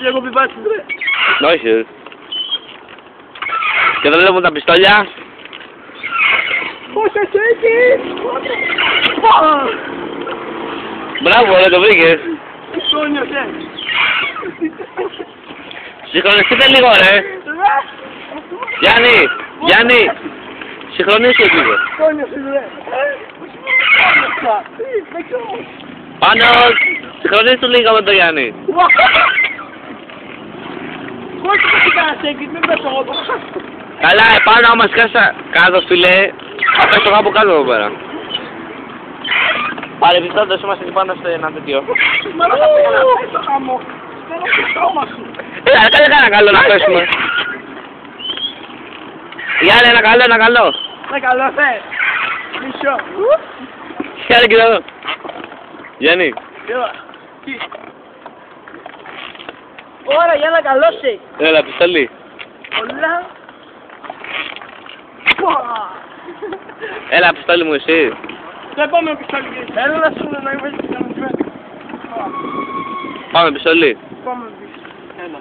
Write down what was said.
Λίγο πιπάσεις ρε. Όχι. Και δεν βλέπουν τα πιστόλια. Πόσο σου έχεις! Μπράβο, δεν το βρήκες. Το νιώθες. Συγχρονιστείτε λίγο ρε. Γιάννη, συγχρονίστε λίγο. Το νιώθες ρε. Πάνω, συγχρονίστε λίγο με τον Γιάννη. Πώς το κοιτάς εκεί, μην πέσω εγώ. Καλά, επάνω άμα σκάσα κάτω φίλε, θα πέσω κάπου κάτω εδώ πέρα. Παρεμπιπτόντως είμαστε εκεί πάνω σε ένα τέτοιο. Μα δεν θα πήγα να χαμό. Θέλω στο στόμα σου. Κάνε κανένα καλό να πέσουμε. Γιάννη, ένα καλό. Ναι, καλό θες. Μισό. Γιάννη, κοίτα εδώ. Γιάννη. Ωρα, για να καλώσει. Έλα, πιστολή. Πολλά. Έλα, πιστόλι μου, εσύ. Δεν πάμε πιστόλι. Έλα να σου να είμαι. Πάμε, πιστολή. Πάμε πιστόλι. Έλα.